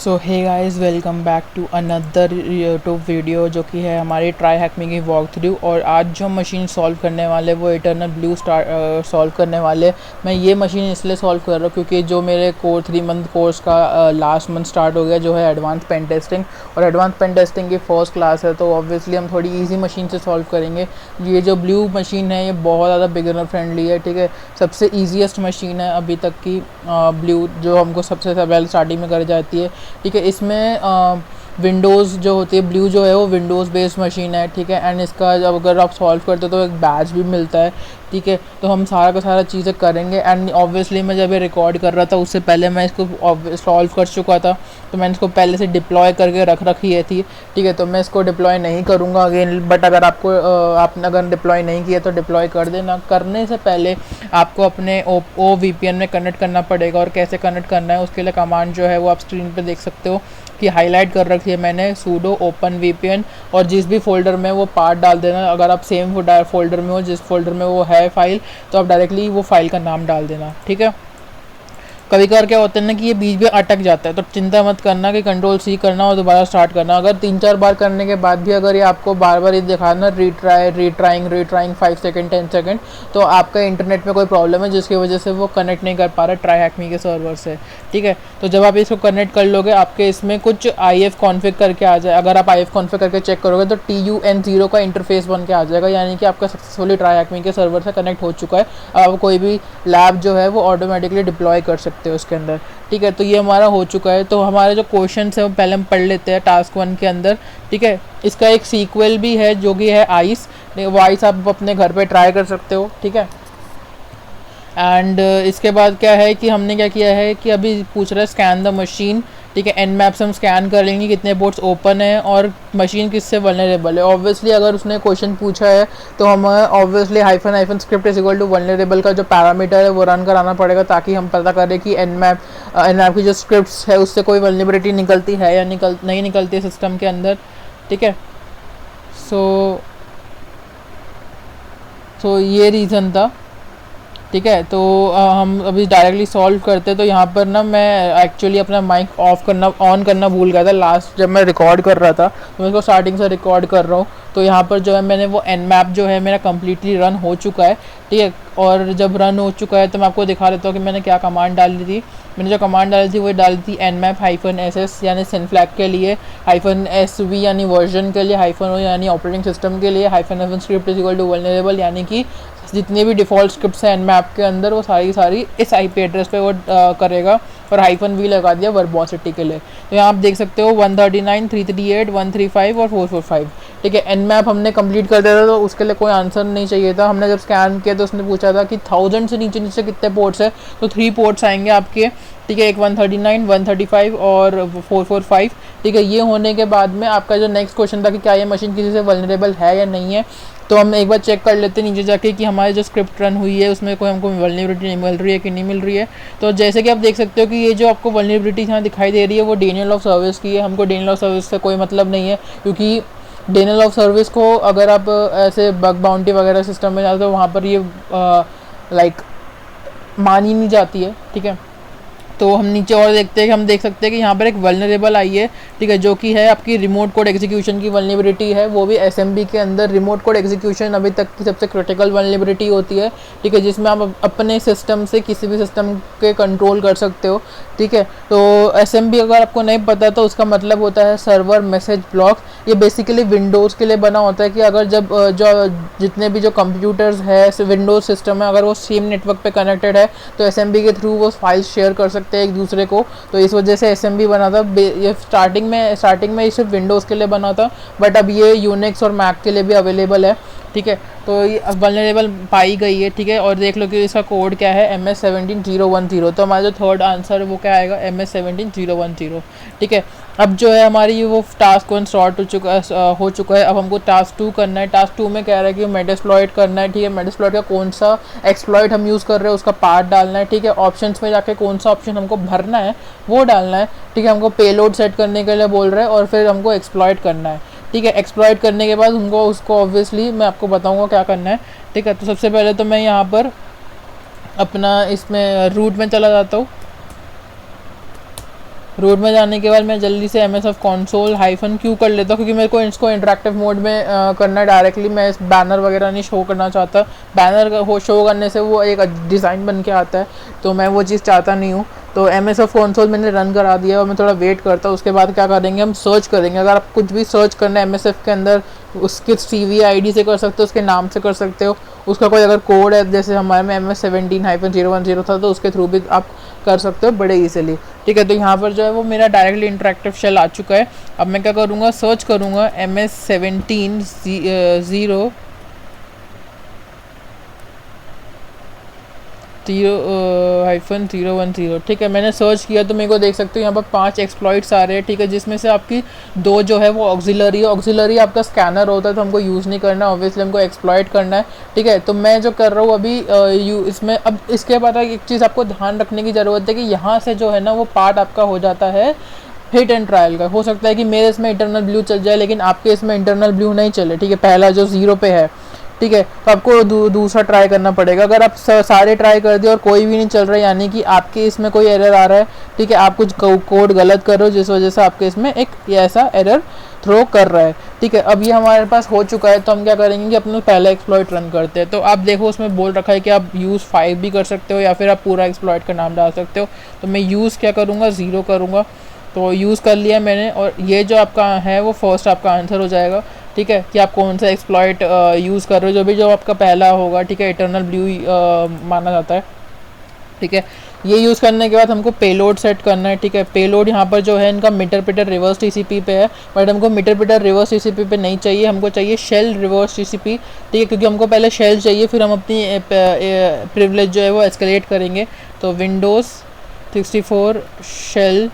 So hey guys, welcome back to another YouTube video जो कि है हमारी ट्राई हैकमी की वॉक थ्रू। और आज जो मशीन सॉल्व करने वाले वो इटर्नल ब्लू सॉल्व करने वाले। मैं ये मशीन इसलिए सॉल्व कर रहा हूँ क्योंकि जो मेरे 3 मंथ कोर्स का लास्ट मंथ स्टार्ट हो गया जो है एडवांस पेन टेस्टिंग, और एडवांस पेन टेस्टिंग की फर्स्ट क्लास है, तो ऑब्वियसली हम थोड़ी ईजी मशीन से सॉल्व करेंगे। ये जो ब्लू मशीन है ये बहुत ज़्यादा बिगिनर फ्रेंडली है, ठीक है। सबसे ईजीएस्ट मशीन है अभी तक की ब्लू, जो हमको सबसे पहले स्टार्टिंग में कर जाती है, ठीक है। इसमें विंडोज़ जो होती है, ब्लू जो है वो विंडोज़ बेस्ड मशीन है, ठीक है। एंड इसका जब अगर आप सॉल्व करते हो तो एक बैच भी मिलता है, ठीक है। तो हम सारा का सारा चीज़ें करेंगे। एंड ऑब्वियसली मैं जब ये रिकॉर्ड कर रहा था उससे पहले मैं इसको सॉल्व कर चुका था, तो मैंने इसको पहले से डिप्लॉय करके रख रखी है थी, ठीक है। तो मैं इसको डिप्लॉय नहीं करूँगा अगेन, बट अगर आपने अगर डिप्लॉय नहीं किया तो डिप्लॉय कर देना। करने से पहले आपको अपने OVPN में कनेक्ट करना पड़ेगा, और कैसे कनेक्ट करना है उसके लिए कमांड जो है वो आप स्क्रीन पे देख सकते हो कि हाईलाइट कर रखी है मैंने, sudo open VPN। और जिस भी फोल्डर में वो पार्ट डाल देना, अगर आप सेम फोल्डर में हो जिस फोल्डर में वो है फाइल, तो आप डायरेक्टली वो फाइल का नाम डाल देना, ठीक है। कभी कभार क्या होता है ना कि ये बीच में अटक जाता है, तो चिंता मत करना कि Ctrl+C करना और दोबारा स्टार्ट करना। अगर 3-4 बार करने के बाद भी अगर ये आपको बार बार ये दिखाना रीट्राइंग 5 सेकेंड 10 सेकेंड, तो आपका इंटरनेट में कोई प्रॉब्लम है जिसकी वजह से वो कनेक्ट नहीं कर पा रहा ट्राई हैकमी के सर्वर से, ठीक है। तो जब आप इसको कनेक्ट कर लोगे आपके इसमें कुछ IF कॉन्फ़िग करके आ जाए। अगर आप IF कॉन्फ़िग करके चेक करोगे तो TUN0 का इंटरफेस बन के आ जाएगा, यानी कि आपका सक्सेसफुली ट्राई हैकमी के सर्वर से कनेक्ट हो चुका है। अब कोई भी लैब जो है वो ऑटोमेटिकली डिप्लॉय कर सकते हो उसके अंदर, ठीक है। तो ये हमारा हो चुका है। तो हमारे जो क्वेश्चन है वो पहले हम पढ़ लेते हैं टास्क 1 के अंदर, ठीक है। इसका एक सीक्वल भी है जो कि है आइस, वो आइस आप अपने घर पे ट्राई कर सकते हो, ठीक है। एंड इसके बाद क्या है कि हमने क्या किया है कि अभी पूछ रहा है स्कैन द मशीन, ठीक है। Nmap से हम स्कैन कर लेंगे कितने पोर्ट्स ओपन है और मशीन किससे वल्नरेबल है। ऑब्वियसली अगर उसने क्वेश्चन पूछा है तो हम obviously hyphen script is equal to vulnerable का जो पैरामीटर है वो रन कराना पड़ेगा, ताकि हम पता करें कि Nmap की जो स्क्रिप्ट्स है उससे कोई वल्नरेबिलिटी निकलती है या नहीं निकलती है सिस्टम के अंदर, ठीक है। सो ये रीज़न था, ठीक है। तो हम अभी डायरेक्टली सॉल्व करते हैं। तो यहाँ पर ना मैं एक्चुअली अपना माइक ऑन करना भूल गया था लास्ट जब मैं रिकॉर्ड कर रहा था, तो मैं इसको स्टार्टिंग से रिकॉर्ड कर रहा हूँ। तो यहाँ पर जो है मैंने वो Nmap जो है मेरा कम्प्लीटली रन हो चुका है, ठीक है। और जब रन हो चुका है तो मैं आपको दिखा देता हूँ कि मैंने क्या कमांड डाली थी। मैंने जो कमांड डाली थी वो डाली थी Nmap-ss यानी सिनफ्लैग के लिए, -SV यानी वर्जन के लिए, -O यानी ऑपरेटिंग सिस्टम के लिए, -F script is equal to vulnerable, यानी कि जितनी भी डिफ़ॉल्ट स्क्रिप्ट्स हैं Nmap के अंदर वो सारी इस IP एड्रेस पे वो करेगा, और -V लगा दिया वर्बोसिटी के लिए। तो यहाँ आप देख सकते हो 139, 338, 135 और 445, ठीक है। Nmap हमने कंप्लीट कर दिया था, तो उसके लिए कोई आंसर नहीं चाहिए था। हमने जब स्कैन किया तो उसने पूछा था कि 1000 से नीचे कितने पोर्ट्स है, तो 3 पोर्ट्स आएंगे आपके, ठीक है। एक 139, 135 और 445, ठीक है। ये होने के बाद में आपका जो नेक्स्ट क्वेश्चन था कि क्या ये मशीन किसी से वल्नरेबल है या नहीं है, तो हम एक बार चेक कर लेते हैं नीचे जाके कि हमारी जो स्क्रिप्ट रन हुई है उसमें कोई हमको वल्नरेबिलिटी नहीं मिल रही है कि नहीं मिल रही है। तो जैसे कि आप देख सकते हो कि ये जो आपको वल्नरेबिलिटी यहाँ दिखाई दे रही है वो डिनायल ऑफ सर्विस की है। हमको डिनायल ऑफ सर्विस से कोई मतलब नहीं है, क्योंकि डिनायल ऑफ सर्विस को अगर आप ऐसे बग बाउंटी वगैरह सिस्टम में जाते हो वहाँ पर ये लाइक मानी नहीं जाती है, ठीक है। तो हम नीचे और देखते हैं कि हम देख सकते हैं कि यहाँ पर एक वल्नरेबल आई है, ठीक है, जो कि है आपकी रिमोट कोड एग्जीक्यूशन की वल्नरेबिलिटी है, वो भी SMB के अंदर। रिमोट कोड एग्जीक्यूशन अभी तक की सबसे क्रिटिकल वल्नरेबिलिटी होती है, ठीक है, जिसमें आप अपने सिस्टम से किसी भी सिस्टम के कंट्रोल कर सकते हो, ठीक है। तो SMB अगर आपको नहीं पता तो उसका मतलब होता है सर्वर मैसेज ब्लॉक। ये बेसिकली विंडोज़ के लिए बना होता है कि अगर जब जो जितने भी जो कंप्यूटर्स है विंडोज़ सिस्टम है अगर वो सेम नेटवर्क पे कनेक्टेड है तो SMB के थ्रू वो फाइल्स शेयर कर सकते हैं एक दूसरे को। तो इस वजह से SMB बना था। ये स्टार्टिंग में ये सिर्फ विंडोज़ के लिए बना था, बट अब ये यूनिक्स और मैक के लिए भी अवेलेबल है, ठीक है। तो ये वल्नरेबल पाई गई है, ठीक है। और देख लो कि इसका कोड क्या है, MS17010। तो हमारा जो थर्ड आंसर है वो क्या आएगा, MS17010, ठीक है। अब जो है हमारी वो टास्क 1 स्टार्ट हो चुका है। अब हमको टास्क 2 करना है। टास्क 2 में कह रहा है कि मेटास्प्लॉइट करना है, ठीक है। मेटास्प्लॉइट का कौन सा एक्सप्लॉइट हम यूज़ कर रहे हैं उसका पार्ट डालना है, ठीक है। ऑप्शंस में जाके कौन सा ऑप्शन हमको भरना है वो डालना है, ठीक है। हमको पेलोड सेट करने के लिए बोल रहा है और फिर हमको एक्सप्लॉइट करना है, ठीक है। एक्सप्लॉइट करने के बाद हमको उसको ऑब्वियसली मैं आपको बताऊंगा क्या करना है, ठीक है। तो सबसे पहले तो मैं यहाँ पर अपना इसमें रूट में चला जाता हूँ, रूट में जाने के बाद मैं जल्दी से MS कंसोल -Q कर लेता हूँ, क्योंकि मेरे को इसको इंटरेक्टिव मोड में करना है डायरेक्टली। मैं इस बैनर वगैरह नहीं शो करना चाहता, बैनर हो शो करने से वो एक डिज़ाइन बन के आता है, तो मैं वो चीज़ चाहता नहीं हूँ। तो MS कंसोल मैंने रन करा दिया और मैं थोड़ा वेट करता हूँ। उसके बाद क्या करेंगे, हम सर्च करेंगे। अगर आप कुछ भी सर्च करना है MS के अंदर, उसके CV ID से कर सकते हो, उसके नाम से कर सकते हो। उसका कोई अगर कोड है, जैसे हमारे में MS-17-010 था, तो उसके थ्रू भी आप कर सकते हो बड़े ईजिली। ठीक है, तो यहाँ पर जो है वो मेरा डायरेक्टली इंटरेक्टिव शेल आ चुका है। अब मैं क्या करूँगा, सर्च करूँगा MS-17-0 -010। ठीक है, मैंने सर्च किया तो मेरे को देख सकते हो यहाँ पर 5 एक्सप्लॉइट्स आ रहे हैं। ठीक है, जिसमें से आपकी 2 जो है वो ऑक्सिलरी आपका स्कैनर होता है, तो हमको यूज़ नहीं करना, ऑब्वियसली हमको एक्सप्लॉइट करना है। ठीक है, तो मैं जो कर रहा हूँ अभी इसमें, अब इसके बाद एक चीज़ आपको ध्यान रखने की ज़रूरत है कि यहाँ से जो है ना वो पार्ट आपका हो जाता है हिट एंड ट्रायल का। हो सकता है कि मेरे इसमें इंटरनल ब्लू चल जाए, लेकिन आपके इसमें इंटरनल ब्लू नहीं चले। ठीक है, पहला जो 0 पे है, ठीक है, तो आपको दूसरा ट्राई करना पड़ेगा। अगर आप सारे ट्राई कर दिए और कोई भी नहीं चल रहा है, यानी कि आपके इसमें कोई एरर आ रहा है। ठीक है, आप कुछ कोड गलत कर रहे हो, जिस वजह से आपके इसमें एक ऐसा एरर थ्रो कर रहा है। ठीक है, अब ये हमारे पास हो चुका है, तो हम क्या करेंगे कि अपना पहला एक्सप्लॉइट रन करते हैं। तो आप देखो उसमें बोल रखा है कि आप यूज़ 5 भी कर सकते हो, या फिर आप पूरा एक्सप्लॉइट का नाम डाल सकते हो। तो मैं यूज़ क्या करूँगा, 0 करूँगा। तो यूज़ कर लिया मैंने, और ये जो आपका है वो फर्स्ट आपका आंसर हो जाएगा। ठीक है, कि आप कौन सा एक्सप्लॉइट यूज़ कर रहे हो, जो आपका पहला होगा। ठीक है, इटर्नल ब्लू माना जाता है। ठीक है, ये यूज़ करने के बाद हमको पेलोड सेट करना है। ठीक है, पेलोड यहाँ पर जो है इनका मीटर पीटर रिवर्स TCP पे है, बट हमको मीटर पीटर रिवर्स TCP पे नहीं चाहिए, हमको चाहिए शेल रिवर्स TCP। ठीक है, क्योंकि हमको पहले शेल चाहिए, फिर हम अपनी प्रिविलेज जो है वो एस्केलेट करेंगे। तो Windows 64 शेल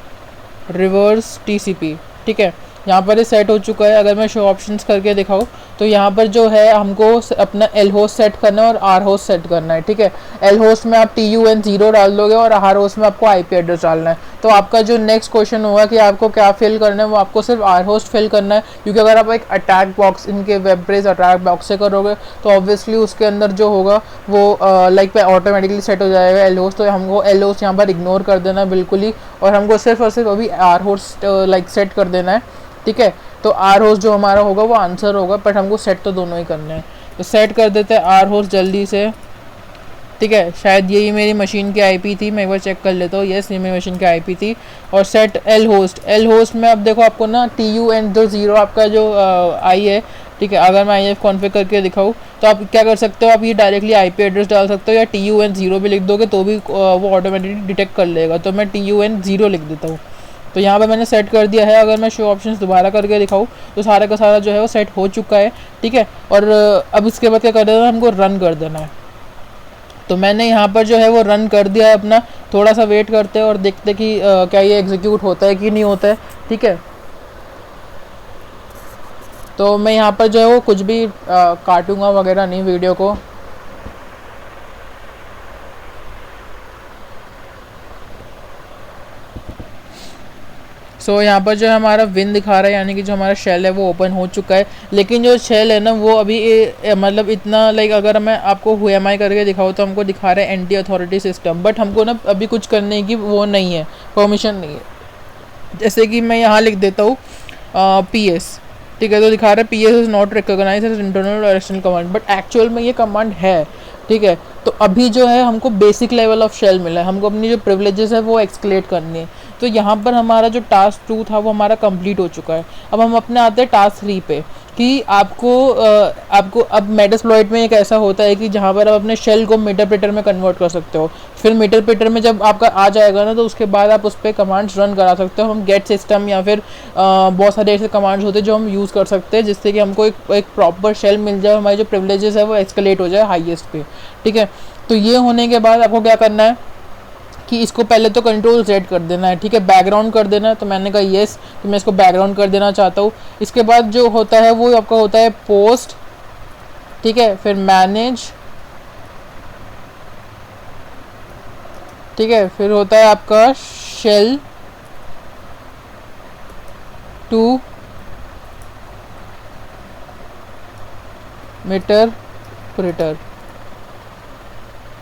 रिवर्स TCP। ठीक है, यहाँ पर ये सेट हो चुका है। अगर मैं शो ऑप्शंस करके दिखाऊँ तो यहाँ पर जो है हमको अपना एल होस्ट सेट करना है और आर होस्ट सेट करना है। ठीक है, एल होस्ट में आप TUN0 डाल दोगे और आर होस्ट में आपको IP एड्रेस डालना है। तो आपका जो नेक्स्ट क्वेश्चन होगा कि आपको क्या फिल करना है, वो आपको सिर्फ आर होस्ट फिल करना है, क्योंकि अगर आप एक अटैक बॉक्स, इनके वेब पेज अटैक बॉक्स से करोगे तो ऑब्वियसली उसके अंदर जो होगा वो लाइक ऑटोमेटिकली सेट हो जाएगा एल होस्ट। तो हमको एल होस्ट यहाँ पर इग्नोर कर देना है बिल्कुल ही, और हमको सिर्फ और सिर्फ अभी आर होस्ट लाइक सेट कर देना है। ठीक है, तो आर होस्ट जो हमारा होगा वो आंसर होगा, बट हमको सेट तो दोनों ही करने हैं। तो सेट कर देते हैं आर होस्ट जल्दी से। ठीक है, शायद यही मेरी मशीन की IP थी, मैं एक बार चेक कर लेता हूँ। येस, ये मेरी मशीन की IP थी। और सेट एल होस्ट में अब देखो आपको ना TUN0 आपका जो आई है। ठीक है, अगर मैं IF कॉन्फ़िगर करके दिखाऊँ तो आप क्या कर सकते हो, आप ये डायरेक्टली IP एड्रेस डाल सकते हो, या TUN0 भी लिख दोगे तो भी वो ऑटोमेटिकली डिटेक्ट कर लेगा। तो मैं TUN0 लिख देता हूँ। तो यहाँ पे मैंने सेट कर दिया है। अगर मैं शो ऑप्शंस दोबारा करके दिखाऊँ तो सारा का सारा जो है वो सेट हो चुका है। ठीक है, और अब इसके बाद क्या कर देना है, हमको रन कर देना है। तो मैंने यहाँ पर जो है वो रन कर दिया है अपना। थोड़ा सा वेट करते हैं और देखते कि क्या ये एग्जीक्यूट होता है कि नहीं होता है। ठीक है, तो मैं यहाँ पर जो है वो कुछ भी काटूँगा वगैरह नहीं वीडियो को। सो यहाँ पर जो है हमारा विन दिखा रहा है, यानी कि जो हमारा शेल है वो ओपन हो चुका है। लेकिन जो शेल है ना वो अभी मतलब इतना लाइक, अगर मैं आपको HUMI करके दिखाऊँ तो हमको दिखा रहा है एंटी अथॉरिटी सिस्टम, बट हमको ना अभी कुछ करने की वो नहीं है, परमिशन नहीं है। जैसे कि मैं यहाँ लिख देता हूँ PS। ठीक है, तो दिखा रहा है PS is not recognise as internal और एक्सटर्नल कमांड, बट एक्चुअल में ये कमांड है। ठीक है, तो अभी जो है हमको बेसिक लेवल ऑफ शेल मिला है, हमको अपनी जो प्रिविलेजेस है वो एक्सक्लेट करनी है। तो यहाँ पर हमारा जो टास्क 2 था वो हमारा कंप्लीट हो चुका है। अब हम अपने आते हैं टास्क 3 पे, कि आपको अब मेटास्प्लॉइट में एक ऐसा होता है कि जहाँ पर आप अपने शेल को मीटरप्रेटर में कन्वर्ट कर सकते हो। फिर मीटरप्रेटर में जब आपका आ जाएगा ना, तो उसके बाद आप उस पर कमांड्स रन करा सकते हो। हम गेट सिस्टम या फिर बहुत सारे ऐसे कमांड्स होते हैं जो हम यूज़ कर सकते हैं, जिससे कि हमको एक प्रॉपर शेल मिल जाए, हमारी जो प्रिविलेजेस है वो एक्सकलेट हो जाए हाईएस्ट पे। ठीक है, तो ये होने के बाद आपको क्या करना है कि इसको पहले तो Ctrl Z कर देना है। ठीक है, बैकग्राउंड कर देना है। तो मैंने कहा येस, तो मैं इसको बैकग्राउंड कर देना चाहता हूँ। इसके बाद जो होता है वो आपका होता है पोस्ट। ठीक है, फिर मैनेज। ठीक है, फिर होता है आपका shell to Meterpreter.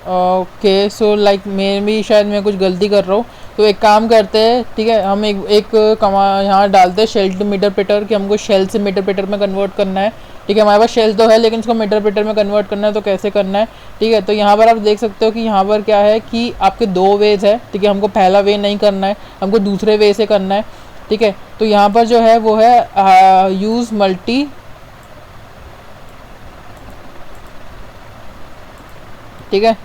Okay, so like मैं भी शायद मैं कुछ गलती कर रहा हूँ, तो एक काम करते हैं, ठीक है, हम एक कमा यहाँ डालते हैं शेल टू मीटर पीटर, कि हमको शेल से मीटर पीटर में कन्वर्ट करना है। ठीक है, हमारे पास शेल तो है लेकिन इसको मीटर पीटर में कन्वर्ट करना है, तो कैसे करना है। ठीक है, तो यहाँ पर आप देख सकते हो कि यहाँ पर क्या है कि आपके दो वेज है। ठीक है, हमको पहला वे नहीं करना है, हमको दूसरे वे से करना है। ठीक है, तो यहाँ पर जो है वो है यूज़ मल्टी, ठीक है,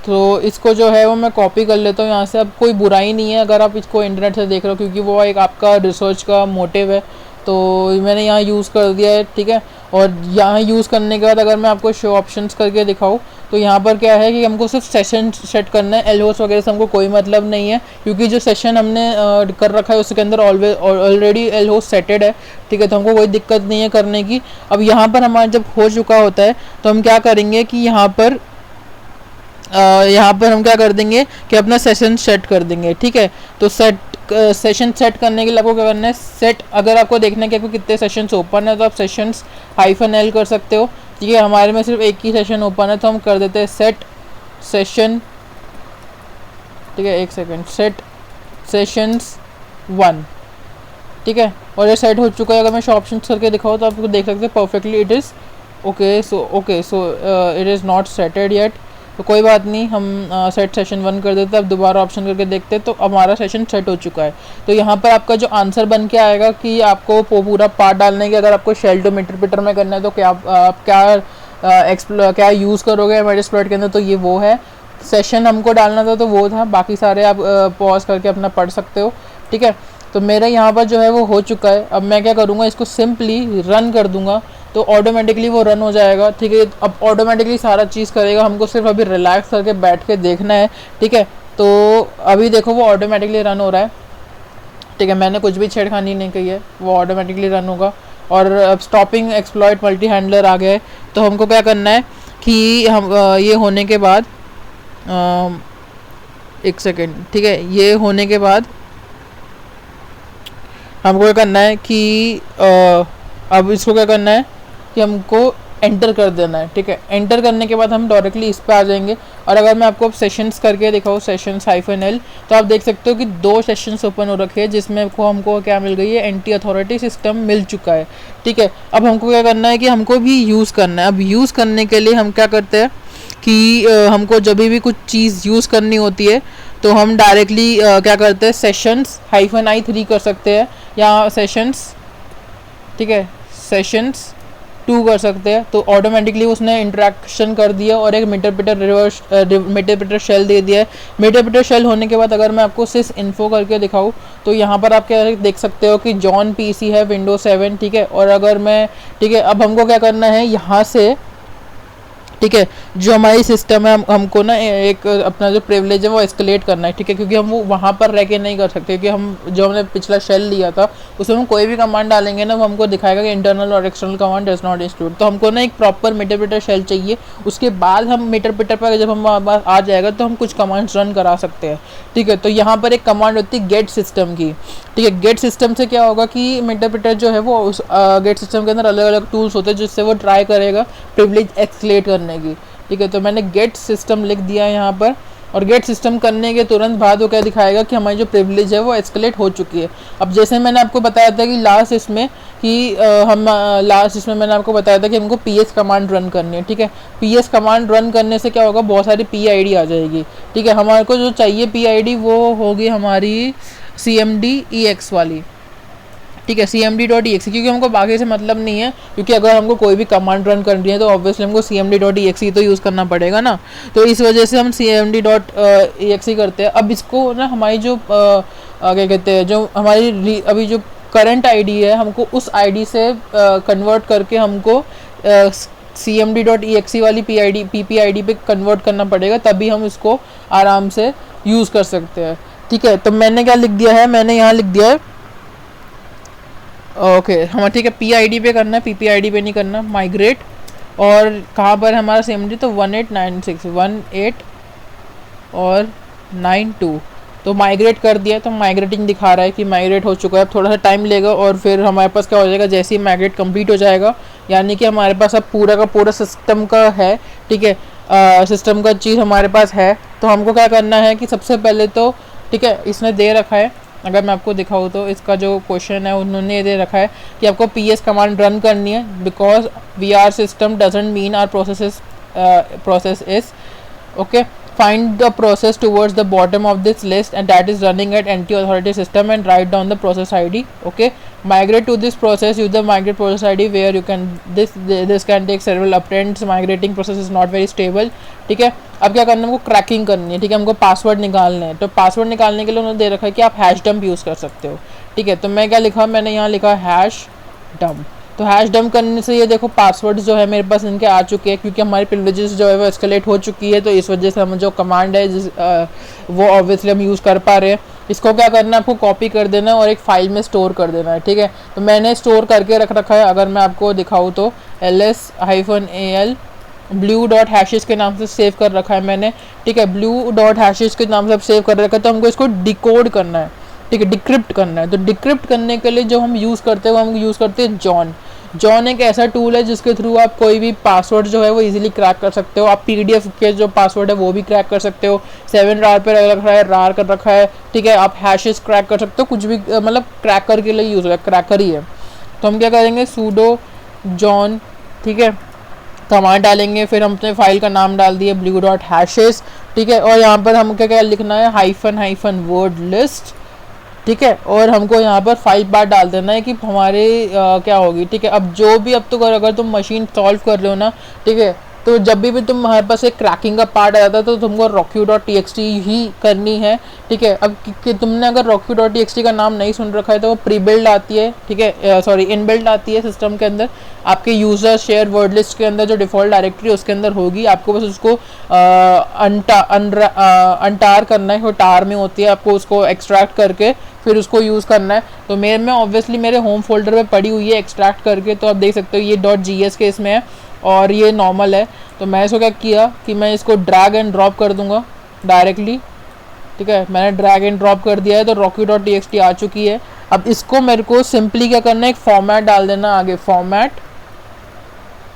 तो इसको जो है वो मैं कॉपी कर लेता हूँ यहाँ से। अब कोई बुराई नहीं है अगर आप इसको इंटरनेट से देख रहे हो, क्योंकि वो एक आपका रिसर्च का मोटिव है, तो मैंने यहाँ यूज़ कर दिया है। ठीक है, और यहाँ यूज़ करने के बाद अगर मैं आपको शो ऑप्शंस करके दिखाऊँ तो यहाँ पर क्या है कि हमको सिर्फ सेशन सेट करना है, एल होस्ट वगैरह से हमको कोई मतलब नहीं है, क्योंकि जो सेशन हमने कर रखा है उसके अंदर ऑलरेडी एल होस्ट सेटेड है। ठीक है, तो हमको कोई दिक्कत नहीं है करने की। अब यहाँ पर हमारा जब हो चुका होता है तो हम क्या करेंगे कि यहाँ पर हम क्या कर देंगे कि अपना सेशन सेट कर देंगे। ठीक है, तो सेशन सेट करने के लिए आपको क्या करना है, सेट, अगर आपको देखना है कि आपको कितने सेशंस ओपन है तो आप सेशंस -L कर सकते हो। ठीक है, हमारे में सिर्फ एक ही सेशन ओपन है तो हम कर देते हैं सेट सेशन, ठीक है, एक सेकेंड, सेट सेशंस 1। ठीक है, और ये सेट हो चुका है। अगर मैं ऑप्शन करके दिखाऊँ तो आपको देख सकते हैं perfectly it is okay. So it is not settled yet, तो कोई बात नहीं, हम सेट सेशन 1 कर देते हैं। अब दोबारा ऑप्शन करके देखते हैं तो हमारा सेशन सेट हो चुका है। तो यहाँ पर आपका जो आंसर बन के आएगा कि आपको पूरा पार्ट डालने के, अगर आपको शेल टू मीटर पीटर में करना है तो क्या आप क्या यूज़ करोगे मेटास्प्लॉइट के अंदर, तो ये वो है। सेशन हमको डालना था तो वो था, बाकी सारे आप पॉज करके अपना पढ़ सकते हो। ठीक है, तो मेरा यहाँ पर जो है वो हो चुका है। अब मैं क्या करूँगा, इसको सिंपली रन कर दूँगा तो ऑटोमेटिकली वो रन हो जाएगा। ठीक है, अब ऑटोमेटिकली सारा चीज़ करेगा, हमको सिर्फ अभी रिलैक्स करके बैठ के देखना है। ठीक है, तो अभी देखो वो ऑटोमेटिकली रन हो रहा है। ठीक है, मैंने कुछ भी छेड़खानी नहीं की है, वो ऑटोमेटिकली रन होगा। और अब स्टॉपिंग एक्सप्लॉइट मल्टी हैंडलर आ गया है, तो हमको क्या करना है कि हम ये होने के बाद एक सेकेंड, ठीक है, ये होने के बाद हमको क्या करना है कि अब इसको क्या करना है कि हमको एंटर कर देना है। ठीक है, एंटर करने के बाद हम डायरेक्टली इस पे आ जाएंगे। और अगर मैं आपको सेशंस करके दिखाऊँ, सेशंस -L, तो आप देख सकते हो कि 2 सेशंस ओपन हो रखे हैं, जिसमें हमको क्या मिल गई है, एंटी अथॉरिटी सिस्टम मिल चुका है। ठीक है, अब हमको क्या करना है कि हमको भी यूज़ करना है। अब यूज़ करने के लिए हम क्या करते हैं कि हमको जब भी कुछ चीज़ यूज़ करनी होती है तो हम डायरेक्टली क्या करते हैं, सेशंस -I3 कर सकते हैं, या सेशंस, ठीक है, सेशंस 2 कर सकते हैं। तो ऑटोमेटिकली उसने इंटरेक्शन कर दिया और एक मीटर पीटर शेल दे दिया है। मीटर पीटर शेल होने के बाद अगर मैं आपको सिस इन्फो करके दिखाऊँ तो यहाँ पर आप क्या देख सकते हो कि जॉन PC है विंडोज 7। ठीक है, और अगर मैं, ठीक है, अब हमको क्या करना है यहाँ से, ठीक है, जो हमारी सिस्टम है हमको ना एक अपना जो प्रिविलेज है वो एस्केलेट करना है। ठीक है, क्योंकि हम वो वहाँ पर रह के नहीं कर सकते, क्योंकि हम जो हमने पिछला शेल लिया था उसमें हम कोई भी कमांड डालेंगे ना वो हमको दिखाएगा कि इंटरनल और external command does not include. तो हमको ना एक प्रॉपर मीटर पीटर शेल चाहिए, उसके बाद हम मीटर पीटर पर जब हम आ जाएगा तो हम कुछ कमांड्स रन करा सकते हैं। ठीक है, तो यहाँ पर एक कमांड होती है गेट सिस्टम की। ठीक है, गेट सिस्टम से क्या होगा कि मीटर पीटर जो है वो उस गेट सिस्टम के अंदर अलग अलग टूल्स होते हैं जिससे वो ट्राई करेगा प्रिविलेज एस्केलेट करने की। ठीक है, तो मैंने गेट सिस्टम लिख दिया है यहाँ पर, और गेट सिस्टम करने के तुरंत बाद वो क्या दिखाएगा कि हमारी जो प्रिविलेज है वो एस्केलेट हो चुकी है। अब जैसे मैंने आपको बताया था कि लास्ट इसमें मैंने आपको बताया था कि हमको PS कमांड रन करनी है। ठीक है, PS कमांड रन करने से क्या होगा, बहुत सारी PID आ जाएगी। ठीक है, हमारे को जो चाहिए PID वो होगी हमारी CMD-EX वाली। ठीक है, cmd.exe, क्योंकि हमको बाकी से मतलब नहीं है, क्योंकि अगर हमको कोई भी कमांड रन करनी है तो ऑब्वियसली हमको cmd.exe तो यूज़ करना पड़ेगा ना, तो इस वजह से हम cmd.exe करते हैं। अब इसको ना हमारी जो क्या कहते हैं, जो हमारी अभी जो करंट आईडी है हमको उस आईडी से कन्वर्ट करके हमको cmd.exe वाली PPID पे कन्वर्ट करना पड़ेगा, तभी हम इसको आराम से यूज़ कर सकते हैं। ठीक है, तो मैंने क्या लिख दिया है, मैंने यहाँ लिख दिया है ओके हाँ ठीक है, PID पे करना है, PPID पे नहीं करना, माइग्रेट। और कहाँ पर हमारा CMD, तो 18 और 92, तो माइग्रेट कर दिया। तो माइग्रेटिंग दिखा रहा है कि माइग्रेट हो चुका है। अब थोड़ा सा टाइम लेगा और फिर हमारे पास क्या हो जाएगा, जैसे ही माइग्रेट कंप्लीट हो जाएगा, यानी कि हमारे पास अब पूरा का पूरा सिस्टम का है। ठीक है, सिस्टम का चीज़ हमारे पास है। तो हमको क्या करना है कि सबसे पहले तो ठीक है, इसने दे रखा है, अगर मैं आपको दिखाऊँ तो इसका जो क्वेश्चन है उन्होंने ये दे रखा है कि आपको PS कमांड रन करनी है, because VR system doesn't mean our process is okay, find the process towards the bottom of this list and that is running at NT authority system and write down the process ID. okay, migrate to this process, use the migrate process ID where you can this can take several attempts, migrating process is not very stable. ठीक है, अब क्या करना है, हमको cracking करनी है, ठीक है, हमको पासवर्ड निकालना है, तो पासवर्ड निकालने के लिए उन्होंने दे रखा है कि आप हैश डंप यूज़ कर सकते हो। ठीक है, तो मैं क्या लिखा, मैंने यहाँ लिखा हैश डंप। तो हैश डंप करने से ये देखो पासवर्ड जो है मेरे पास इनके आ चुके हैं, क्योंकि हमारी प्रिविलेजेस जो है वो एस्केलेट हो चुकी है, तो इस वजह से हम जो कमांड है वो ऑब्वियसली हम यूज़ कर पा रहे हैं। इसको क्या करना है, आपको कॉपी कर देना है और एक फाइल में स्टोर कर देना है। ठीक है, तो मैंने स्टोर करके रख रखा है, अगर मैं आपको दिखाऊँ तो ls-al ब्लू डॉट हैशेस के नाम से सेव कर रखा है मैंने। ठीक है, ब्लू डॉट हैशेस के नाम से सेव कर रखा है, तो हमको इसको डिकोड करना है, ठीक है, डिक्रिप्ट करना है। तो डिक्रिप्ट करने के लिए जो हम यूज़ करते हैं वो हम यूज़ करते हैं जॉन। जॉन एक ऐसा टूल है जिसके थ्रू आप कोई भी पासवर्ड जो है वो इजीली क्रैक कर सकते हो। आप PDF के जो पासवर्ड है वो भी क्रैक कर सकते हो, 7 रार पे रखा है, रार कर रखा है। ठीक है, आप हैशेस क्रैक कर सकते हो, कुछ भी मतलब क्रैकर के लिए यूज़ है, क्रैकर ही है। तो हम क्या करेंगे, सूडो जॉन, ठीक है, कमांड डालेंगे, फिर हम अपने फाइल का नाम डाल दिए ब्लू डॉट हैशेस। ठीक है, और यहाँ पर हम क्या क्या लिखना है, हाइफन वर्ड लिस्ट। ठीक है, और हमको यहाँ पर फाइल पार्ट डाल देना है कि हमारे क्या होगी। ठीक है, अब जो भी अब तो अगर तुम मशीन सॉल्व कर रहे हो ना, ठीक है, तो जब भी तुम्हारे पास एक क्रैकिंग का पार्ट आ जाता है तो तुमको rockyu.txt ही करनी है। ठीक है, अब कि तुमने अगर rockyu.txt का नाम नहीं सुन रखा है तो वो प्री बिल्ड आती है, ठीक है, सॉरी इनबिल्ड आती है सिस्टम के अंदर, आपके यूज़र शेयर वर्ड लिस्ट के अंदर जो डिफ़ॉल्ट डायरेक्टरी उसके अंदर होगी। आपको बस उसको अनटार करना है, वो टार में होती है, आपको उसको एक्सट्रैक्ट करके फिर उसको यूज़ करना है। तो मेरे में ऑब्वियसली मेरे होम फोल्डर में पड़ी हुई है एक्सट्रैक्ट करके, तो आप देख सकते हो ये .gs के इसमें है और ये नॉर्मल है। तो मैं इसको क्या किया कि मैं इसको ड्रैग एंड ड्रॉप कर दूंगा डायरेक्टली। ठीक है, मैंने ड्रैग एंड ड्रॉप कर दिया है, तो rockyu.txt आ चुकी है। अब इसको मेरे को सिंपली क्या करना है, एक फॉर्मेट डाल देना आगे, फॉर्मेट,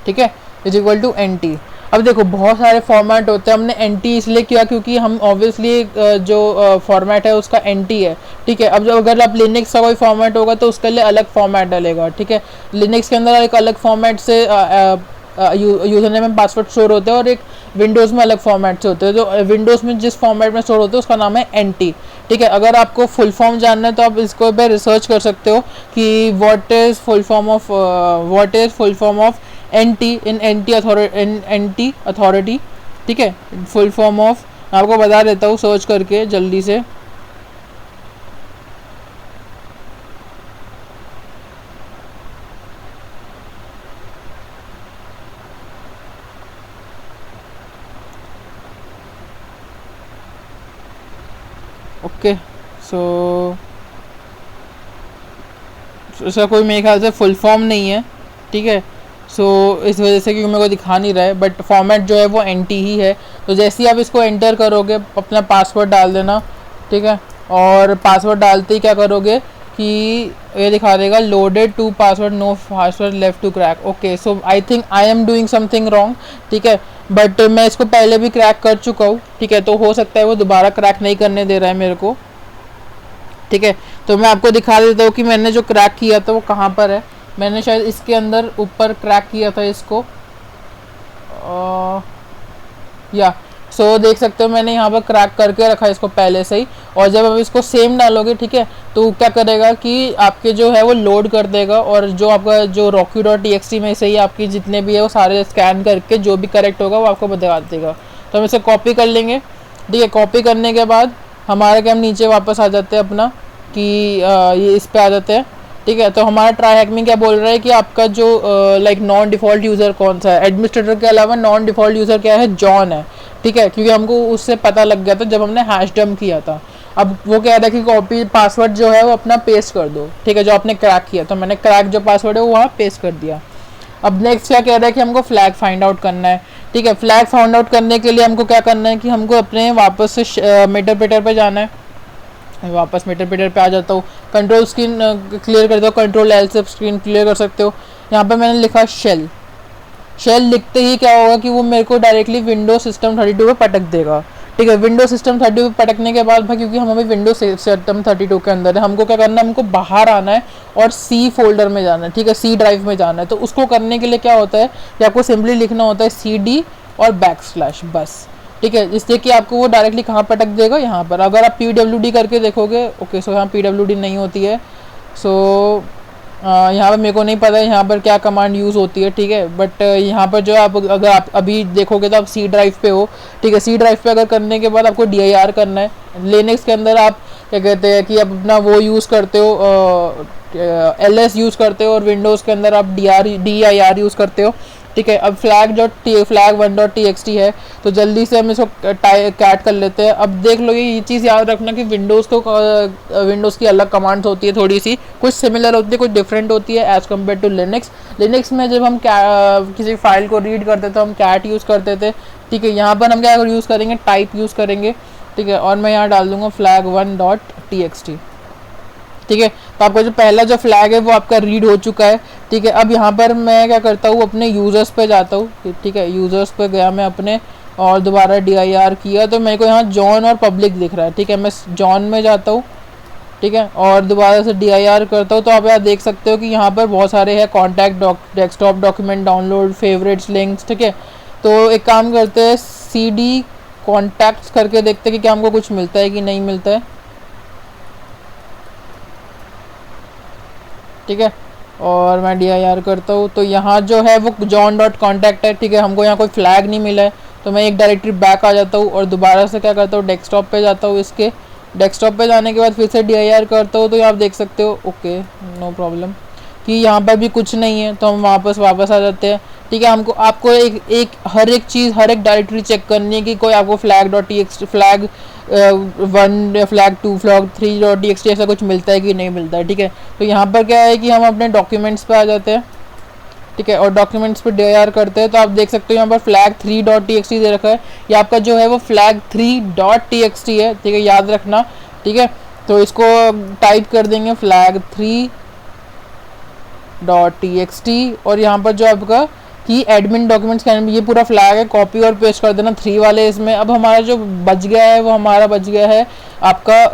ठीक है, इज इक्वल टू NT। अब देखो बहुत सारे फॉर्मेट होते हैं, हमने NT इसलिए किया क्योंकि हम ऑब्वियसली जो फॉर्मेट है उसका NT है। ठीक है, अब जो अगर आप लिनक्स का कोई फॉर्मेट होगा तो उसके लिए अलग फॉर्मेट डलेगा। ठीक है, लिनक्स के अंदर एक अलग फॉर्मेट से यूज़र नेम में पासवर्ड स्टोर होते हैं और एक विंडोज़ में अलग फॉर्मेट से होते हैं। तो विंडोज़ में जिस फॉर्मेट में स्टोर होते हैं उसका नाम है NT। ठीक है, अगर आपको फुल फॉर्म जानना है तो आप इसको पे रिसर्च कर सकते हो कि what is full form of NT in NT authority. ठीक है, फुल फॉर्म ऑफ आपको बता देता हूँ सर्च करके जल्दी से। ओके, सो इसका कोई मेरे ख्याल से फुल फॉर्म नहीं है। ठीक है, सो इस वजह से क्योंकि मेरे को दिखा नहीं रहा है, बट फॉर्मेट जो है वो NT ही है। तो जैसे ही आप इसको एंटर करोगे अपना पासवर्ड डाल देना। ठीक है, और पासवर्ड डालते ही क्या करोगे कि ये दिखा देगा loaded to password, no password left to crack. Okay, so I think I am doing something wrong. ठीक है, बट मैं इसको पहले भी क्रैक कर चुका हूँ। ठीक है, तो हो सकता है वो दोबारा क्रैक नहीं करने दे रहा है मेरे को। ठीक है, तो मैं आपको दिखा देता हूँ कि मैंने जो क्रैक किया था वो कहाँ पर है। मैंने शायद इसके अंदर ऊपर क्रैक किया था इसको, या सो देख सकते हो मैंने यहाँ पर क्रैक करके रखा है इसको पहले से ही। और जब आप इसको सेम डालोगे, ठीक है, तो क्या करेगा कि आपके जो है वो लोड कर देगा और जो आपका जो rockyu.txt में से ही आपकी जितने भी है वो सारे स्कैन करके जो भी करेक्ट होगा वो आपको बता देगा। तो हम इसे कॉपी कर लेंगे। ठीक है, कॉपी करने के बाद हमारे क्या हम नीचे वापस आ जाते हैं अपना कि ये इस पे आ जाते हैं। ठीक है, तो हमारा ट्राई हैक में क्या बोल रहा है कि आपका जो लाइक नॉन डिफ़ॉल्ट यूज़र कौन सा है। एडमिनिस्ट्रेटर के अलावा नॉन डिफ़ॉल्ट यूज़र क्या है, जॉन है। ठीक है, क्योंकि हमको उससे पता लग गया था जब हमने हैश डंप किया था। अब वो कह रहा है कि कॉपी पासवर्ड जो है वो अपना पेस्ट कर दो। ठीक है, जो आपने क्रैक किया, तो मैंने क्रैक जो पासवर्ड है वो वहाँ पेस्ट कर दिया। अब नेक्स्ट क्या कह रहा है कि हमको फ्लैग फाइंड आउट करना है। ठीक है, फ्लैग फाइंड आउट करने के लिए हमको क्या करना है कि हमको अपने वापस से मेटरप्रेटर पे जाना है। वापस मेटरप्रेटर पे आ जाता हूँ, कंट्रोल स्क्रीन क्लियर कर दो, कंट्रोल L से स्क्रीन क्लियर कर सकते हो। यहाँ पे मैंने लिखा शेल। शेल लिखते ही क्या होगा कि वो मेरे को डायरेक्टली विंडोज सिस्टम 32 पे पटक देगा। ठीक है। विंडो सिस्टम 32 पे पटकने के बाद भाई, क्योंकि हम अभी विंडो सिस्टम 32 के अंदर है, हमको क्या करना है, हमको बाहर आना है और सी फोल्डर में जाना है, ठीक है, सी ड्राइव में जाना है। तो उसको करने के लिए क्या होता है कि आपको सिंपली लिखना होता है CD और बैकस्लैश, बस, ठीक है, जिससे कि आपको वो डायरेक्टली कहाँ पटक देगा, यहाँ पर। अगर आप PWD करके देखोगे, ओके, सो यहाँ PWD नहीं होती है, सो यहाँ पर मेरे को नहीं पता है यहाँ पर क्या कमांड यूज़ होती है, ठीक है, बट यहाँ पर जो आप अगर आप अभी देखोगे तो आप सी ड्राइव पे हो, ठीक है। सी ड्राइव पे अगर करने के बाद आपको DIR करना है। लिनक्स के अंदर आप क्या कहते हैं कि आप अपना वो यूज़ करते हो, LS यूज़ करते हो, और विंडोज़ के अंदर आप DIR यूज़ करते हो, ठीक है। अब flag1.txt है, तो जल्दी से हम इसको कैट कर लेते हैं। अब देख लो, ये चीज़ याद रखना कि विंडोज़ की अलग कमांड्स होती है, थोड़ी सी कुछ सिमिलर होती है, कुछ डिफरेंट होती है एज़ कम्पेयर टू लिनक्स में जब हम किसी फाइल को रीड करते थे तो हम कैट यूज़ करते थे, ठीक है। यहाँ पर हम क्या यूज़ करेंगे, टाइप यूज़ करेंगे, ठीक है। और मैं यहाँ डाल दूँगा flag1.txt, ठीक है। तो आपका जो पहला जो फ्लैग है वो आपका रीड हो चुका है, ठीक है। अब यहाँ पर मैं क्या करता हूँ, अपने यूज़र्स पे जाता हूँ, ठीक है। यूज़र्स पे गया मैं अपने, और दोबारा DIR किया तो मेरे को यहाँ जॉन और पब्लिक दिख रहा है, ठीक है। मैं जॉन में जाता हूँ, ठीक है, और दोबारा से DIR करता हूँ, तो आप यहाँ देख सकते हो कि यहाँ पर बहुत सारे हैं, contact, desktop, document, download, favourites, links, ठीक है। तो एक काम करते हैं, CD कॉन्टैक्ट्स करके देखते हैं कि क्या हमको कुछ मिलता है कि नहीं मिलता है, ठीक है। और मैं DIR करता हूँ, तो यहाँ जो है वो john.contact है, ठीक है। हमको यहाँ कोई फ्लैग नहीं मिला है, तो मैं एक डायरेक्टरी बैक आ जाता हूँ और दोबारा से क्या करता हूँ, डेस्कटॉप पे जाता हूँ। इसके डेस्कटॉप पे जाने के बाद फिर से DIR करता हूँ, तो यहाँ आप देख सकते हो, ओके, नो प्रॉब्लम, कि यहाँ पर भी कुछ नहीं है, तो हम वापस आ जाते हैं, ठीक है। आपको एक हर एक चीज़, हर एक डायरेक्टरी चेक करनी है कि कोई आपको flag.txt, flag1, flag2, flag3.txt ऐसा कुछ मिलता है कि नहीं मिलता है, ठीक है। तो यहाँ पर क्या है कि हम अपने डॉक्यूमेंट्स पे आ जाते हैं, ठीक है, और डॉक्यूमेंट्स पे DIR करते हैं, तो आप देख सकते हो यहाँ पर flag3.txt दे रखा है। ये आपका जो है वो flag3.txt है, ठीक है, याद रखना, ठीक है। तो इसको टाइप कर देंगे flag3.txt, और यहाँ पर जो आपका कि एडमिन डॉक्यूमेंट्स का ये पूरा फ्लैग है, कॉपी और पेस्ट कर देना 3 वाले इसमें। अब हमारा जो बच गया है वो हमारा बच गया है आपका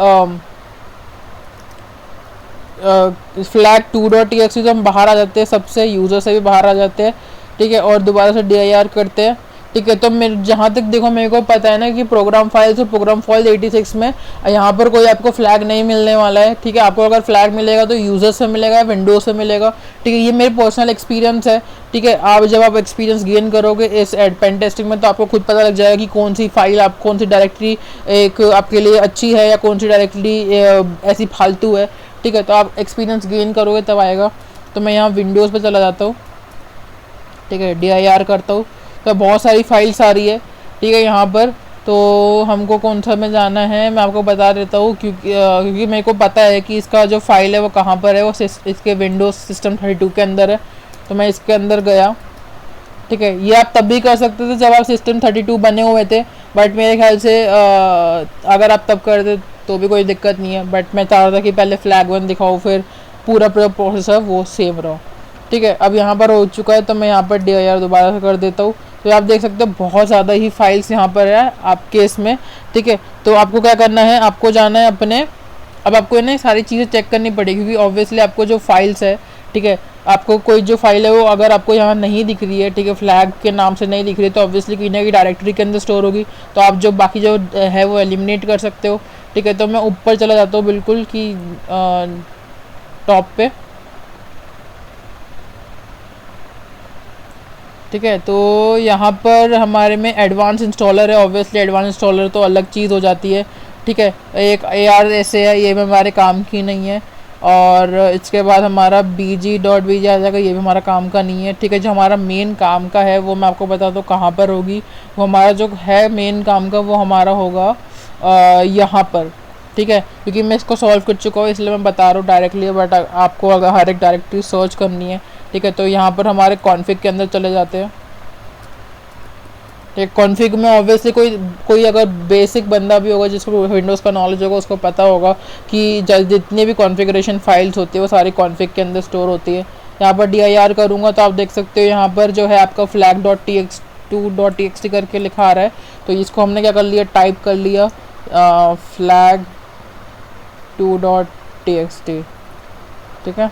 flag2.txt, तो हम बाहर आ जाते हैं, सबसे यूज़र से भी बाहर आ जाते हैं, ठीक है, और दोबारा से DIR करते हैं, ठीक है। तो जहाँ तक देखो मेरे को पता है ना कि प्रोग्राम फाइल्स और प्रोग्राम फाइल 86 में यहाँ पर कोई आपको फ्लैग नहीं मिलने वाला है, ठीक है। आपको अगर फ्लैग मिलेगा तो यूज़र से मिलेगा, विंडोज से मिलेगा, ठीक है। ये मेरे पर्सनल एक्सपीरियंस है, ठीक है। जब आप एक्सपीरियंस गेन करोगे इस पेन टेस्टिंग में, तो आपको खुद पता लग जाएगा कि कौन सी फाइल, कौन सी डायरेक्टरी एक आपके लिए अच्छी है या कौन सी डायरेक्टरी ऐसी फालतू है, ठीक है। तो आप एक्सपीरियंस गेन करोगे तब आएगा। तो मैं यहाँ विंडोज़ पे चला जाता हूँ, ठीक है, DIR करता हूँ, तो बहुत सारी फाइल्स आ रही है, ठीक है। यहाँ पर तो हमको कौन सा में जाना है मैं आपको बता देता हूँ, क्योंकि मेरे को पता है कि इसका जो फाइल है वो कहाँ पर है, वो इसके विंडोज सिस्टम 32 के अंदर है। तो मैं इसके अंदर गया, ठीक है। ये आप तब भी कर सकते थे जब आप सिस्टम 32 बने हुए थे, बट मेरे ख्याल से अगर आप तब करते तो भी कोई दिक्कत नहीं है, बट मैं चाह रहा था कि पहले flag1 दिखाऊँ, फिर पूरा प्रोसेस है वो सेम रहो, ठीक है। अब यहाँ पर हो चुका है, तो मैं यहाँ पर DIR दोबारा से कर देता हूँ। तो आप देख सकते हो बहुत ज़्यादा ही फाइल्स यहाँ पर है आपके इसमें, ठीक है। तो आपको क्या करना है, आपको जाना है अपने, अब आपको ना सारी चीज़ें चेक करनी पड़ेगी, क्योंकि ऑब्वियसली आपको जो फाइल्स है, ठीक है, आपको कोई जो फाइल है वो अगर आपको यहाँ नहीं दिख रही है, ठीक है, फ्लैग के नाम से नहीं दिख रही, तो ऑब्वियसली कहीं ना कहीं डायरेक्टरी के अंदर स्टोर होगी, तो आप जो बाकी जो है वो एलिमिनेट कर सकते हो, ठीक है। तो मैं ऊपर चला जाता हूँ बिल्कुल कि टॉप पे, ठीक है। तो यहाँ पर हमारे में एडवांस इंस्टॉलर है, ऑब्वियसली एडवांस इंस्टॉलर तो अलग चीज़ हो जाती है, ठीक है। एक ARSA है, ये भी हमारे काम की नहीं है, और इसके बाद हमारा bg.bg आ जाएगा, ये भी हमारा काम का नहीं है, ठीक है। जो हमारा मेन काम का है वो मैं आपको बता दूँ कहाँ पर होगी, वो हमारा जो है मेन काम का वो हमारा होगा यहाँ पर, ठीक है, क्योंकि मैं इसको सॉल्व कर चुका हूँ इसलिए मैं बता रहा हूँ डायरेक्टली, बट आपको अगर हर एक डायरेक्टरी सर्च करनी है, ठीक है। तो यहाँ पर हमारे कॉन्फ़िग के अंदर चले जाते हैं, ठीक, कॉन्फ़िग में ऑब्वियसली कोई अगर बेसिक बंदा भी होगा जिसको विंडोज़ का नॉलेज होगा, उसको पता होगा कि जितनी भी कॉन्फ़िगरेशन फाइल्स होती है वो सारी कॉन्फ़िग के अंदर स्टोर होती है। यहाँ पर DIR करूँगा तो आप देख सकते हो यहाँ पर जो है आपका flag2.txt करके लिखा आ रहा है, तो इसको हमने क्या कर लिया, टाइप कर लिया flag2.txt। ठीक है,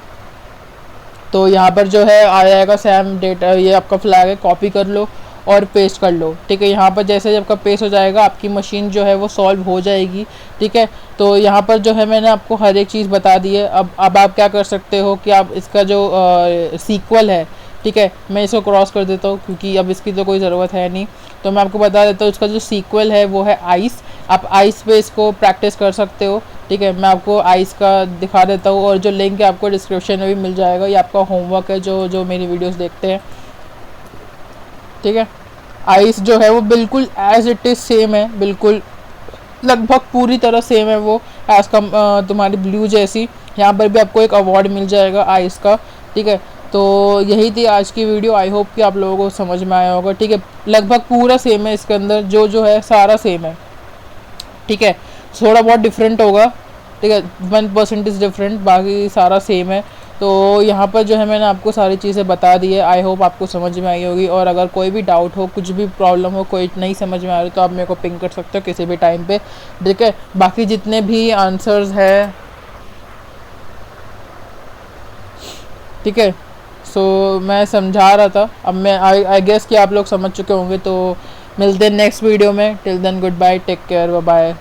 तो यहाँ पर जो है आ जाएगा सैम डेटा, ये आपका फ्लैग है, कॉपी कर लो और पेस्ट कर लो। ठीक है, यहाँ पर जैसे जब आपका पेस्ट हो जाएगा आपकी मशीन जो है वो सॉल्व हो जाएगी। ठीक है, तो यहाँ पर जो है मैंने आपको हर एक चीज़ बता दी है। अब आप क्या कर सकते हो कि आप इसका जो सीक्वल है, ठीक है, मैं इसको क्रॉस कर देता हूँ क्योंकि अब इसकी तो कोई ज़रूरत है नहीं, तो मैं आपको बता देता हूँ इसका जो सीक्वल है वो है आइस। आप आइस पे इसको प्रैक्टिस कर सकते हो। ठीक है, मैं आपको आइस का दिखा देता हूँ और जो लिंक है आपको डिस्क्रिप्शन में भी मिल जाएगा। ये आपका होमवर्क है जो जो मेरी वीडियोस देखते हैं। ठीक है, आइस जो है वो बिल्कुल एज इट इज़ सेम है, बिल्कुल लगभग पूरी तरह सेम है वो एज कम तुम्हारी ब्लू जैसी। यहाँ पर भी आपको एक अवार्ड मिल जाएगा आइस का। ठीक है, तो यही थी आज की वीडियो। आई होप कि आप लोगों को समझ में आया होगा। ठीक है, लगभग पूरा सेम है, इसके अंदर जो जो है सारा सेम है। ठीक है, थोड़ा बहुत डिफरेंट होगा। ठीक है, 1% डिफरेंट, बाकी सारा सेम है। तो यहाँ पर जो है मैंने आपको सारी चीज़ें बता दी है। आई होप आपको समझ में आई होगी, और अगर कोई भी डाउट हो, कुछ भी प्रॉब्लम हो, कोई नहीं समझ में आ रही, तो आप मेरे को पिंग कर सकते हो किसी भी टाइम पे। ठीक है, बाकी जितने भी आंसर्स है, ठीक है, सो मैं समझा रहा था। अब मैं आई गेस कि आप लोग समझ चुके होंगे। तो मिलते हैं नेक्स्ट वीडियो में। Till then good bye, take care, bye bye.